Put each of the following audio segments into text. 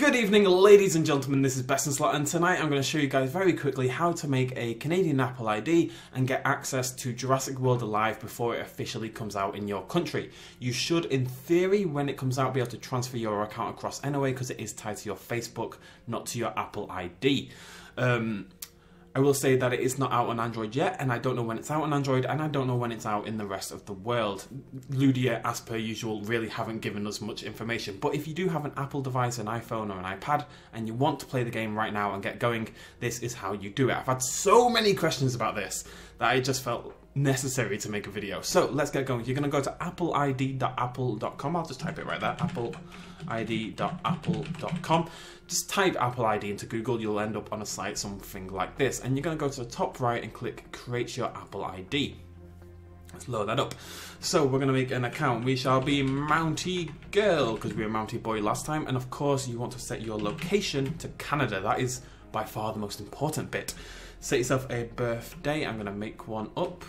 Good evening, ladies and gentlemen, this is BestInSlot, and tonight I'm going to show you guys very quickly how to make a Canadian Apple ID and get access to Jurassic World Alive before it officially comes out in your country. You should, in theory, when it comes out, be able to transfer your account across anyway, because it is tied to your Facebook, not to your Apple ID. I will say that it is not out on Android yet, and I don't know when it's out on Android, and I don't know when it's out in the rest of the world. Ludia, as per usual, really haven't given us much information. But if you do have an Apple device, an iPhone or an iPad, and you want to play the game right now and get going, this is how you do it. I've had so many questions about this that I just felt necessary to make a video. So let's get going. You're going to go to appleid.apple.com. I'll just type it right there, appleid.apple.com. Just type Apple ID into Google, you'll end up on a site something like this, and you're going to go to the top right and click Create Your Apple ID. Let's load that up. So we're going to make an account. We shall be Mounty Girl, because we were Mounty Boy last time, and of course you want to set your location to Canada. That is by far the most important bit. Set yourself a birthday. I'm going to make one up.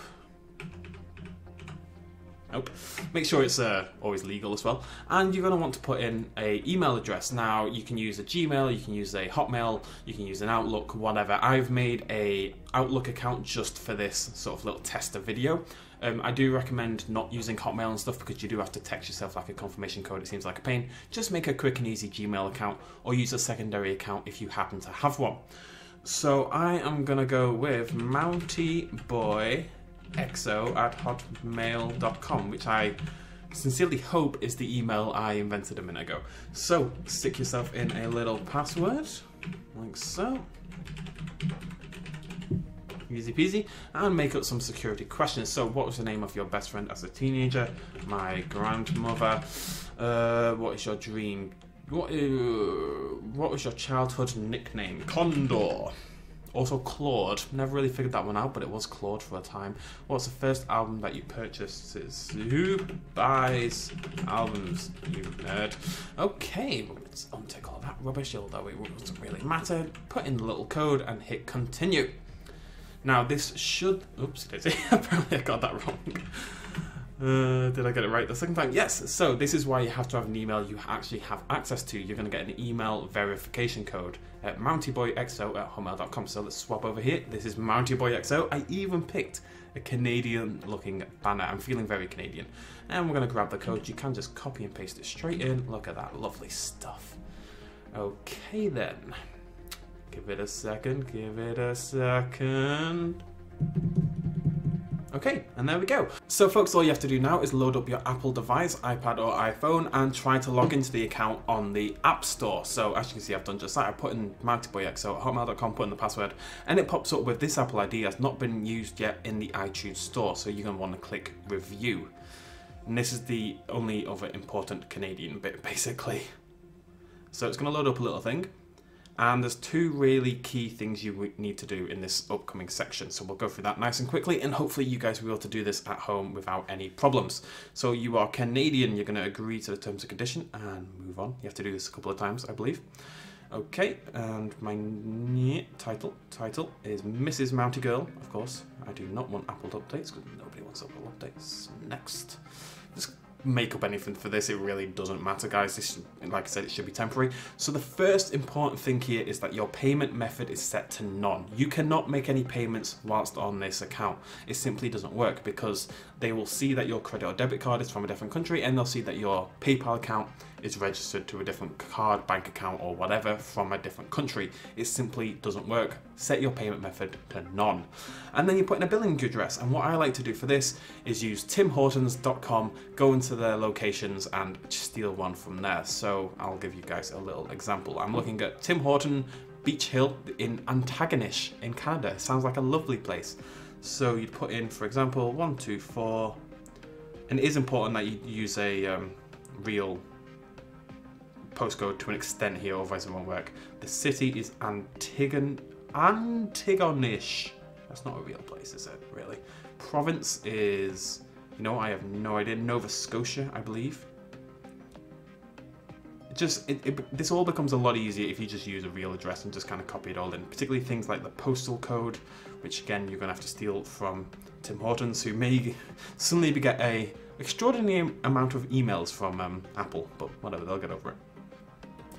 Nope. Make sure it's always legal as well. And you're going to want to put in an email address. Now, you can use a Gmail, you can use a Hotmail, you can use an Outlook, whatever. I've made a Outlook account just for this sort of little tester video. I do recommend not using Hotmail and stuff because you do have to text yourself like a confirmation code. It seems like a pain. Just make a quick and easy Gmail account or use a secondary account if you happen to have one. So I am going to go with mountyboyxo@hotmail.com, which I sincerely hope is the email I invented a minute ago. So stick yourself in a little password, like so. Easy peasy, and make up some security questions. So what was the name of your best friend as a teenager? My grandmother. What is your dream? What was your childhood nickname? Condor. Also Claude. Never really figured that one out, but it was Claude for a time. What's the first album that you purchased? Who buys albums, you nerd? Okay, let's untick all that rubbish, although it doesn't really matter. Put in the little code and hit continue. Now this should... Oops, apparently I got that wrong. Did I get it right the second time? Yes. So this is why you have to have an email you actually have access to. You're going to get an email verification code at mountyboyxo@hotmail.com. So let's swap over here. This is mountyboyxo. I even picked a Canadian looking banner. I'm feeling very Canadian. And we're going to grab the code. You can just copy and paste it straight in. Look at that lovely stuff. Okay then. Give it a second. Give it a second. Okay, and there we go. So folks, all you have to do now is load up your Apple device, iPad or iPhone, and try to log into the account on the App Store. So as you can see, I've done just that. I put in mountyboyxo@hotmail.com, put in the password, and it pops up with this Apple ID has not been used yet in the iTunes Store. So you're going to want to click Review. And this is the only other important Canadian bit, basically. So it's going to load up a little thing. And there's two really key things you need to do in this upcoming section. So we'll go through that nice and quickly, and hopefully you guys will be able to do this at home without any problems. So you are Canadian, you're going to agree to the terms and condition and move on. You have to do this a couple of times, I believe. Okay, and my title is Mrs. Mounty Girl, of course. I do not want Apple updates because nobody wants Apple updates. Next. Just make up anything for this, it really doesn't matter, guys. This, like I said, it should be temporary. So the first important thing here is that your payment method is set to none. You cannot make any payments whilst on this account. It simply doesn't work because they will see that your credit or debit card is from a different country, and they'll see that your PayPal account is registered to a different card, bank account or whatever from a different country. It simply doesn't work. Set your payment method to none. And then you put in a billing address, and what I like to do for this is use timhortons.com, go into their locations and steal one from there. So I'll give you guys a little example. I'm looking at Tim Horton Beach Hill in Antigonish in Canada. It sounds like a lovely place. So you'd put in, for example, 124, and it is important that you use a real postcode to an extent here, otherwise it won't work. The city is Antigonish. That's not a real place, is it, really? Province is, you know, I have no idea, Nova Scotia, I believe. This all becomes a lot easier if you just use a real address and just kind of copy it all in, particularly things like the postal code, which again, you're going to have to steal from Tim Hortons, who may suddenly get a extraordinary amount of emails from Apple, but whatever, they'll get over it.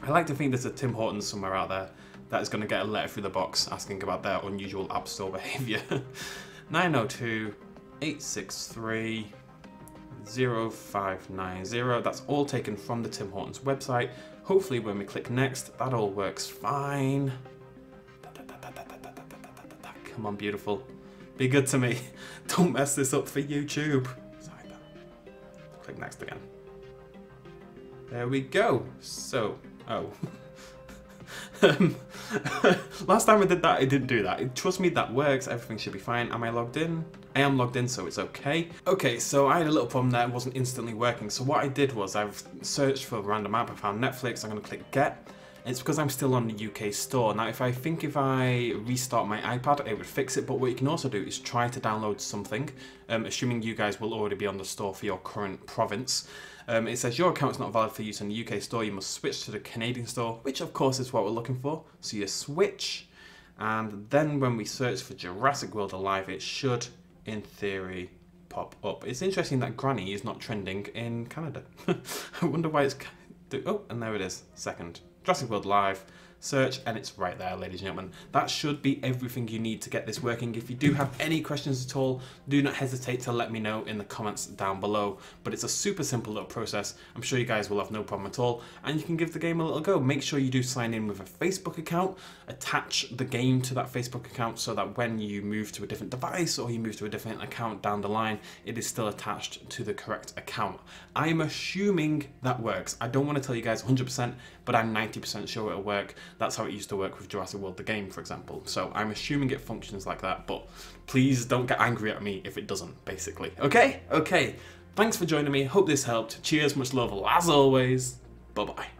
I like to think there's a Tim Hortons somewhere out there that is going to get a letter through the box asking about their unusual App Store behaviour. 902-863-0590. That's all taken from the Tim Hortons website. Hopefully when we click next, that all works fine. Come on, beautiful. Be good to me. Don't mess this up for YouTube. Sorry, click next again. There we go. So, last time I did that, it didn't do that. Trust me, that works. Everything should be fine. Am I logged in? I am logged in, so it's okay. Okay, so I had a little problem there. It wasn't instantly working. So what I did was I've searched for a random app. I found Netflix. I'm going to click get. It's because I'm still on the UK store. Now, if I restart my iPad, it would fix it. But what you can also do is try to download something, assuming you guys will already be on the store for your current province. It says your account is not valid for use in the UK store. You must switch to the Canadian store, which of course is what we're looking for. So you switch, and then when we search for Jurassic World Alive, it should, in theory, pop up. It's interesting that Granny is not trending in Canada. I wonder why it's... Oh, and there it is. Second. Jurassic World Live, search, and it's right there, ladies and gentlemen. That should be everything you need to get this working. If you do have any questions at all, do not hesitate to let me know in the comments down below. But it's a super simple little process. I'm sure you guys will have no problem at all, and you can give the game a little go. Make sure you do sign in with a Facebook account, attach the game to that Facebook account so that when you move to a different device or you move to a different account down the line, it is still attached to the correct account. I'm assuming that works. I don't want to tell you guys 100%, but I'm 90% sure it'll work. That's how it used to work with Jurassic World the game, for example. So I'm assuming it functions like that, but please don't get angry at me if it doesn't, basically. Okay? Okay. Thanks for joining me. Hope this helped. Cheers, much love, as always. Bye-bye.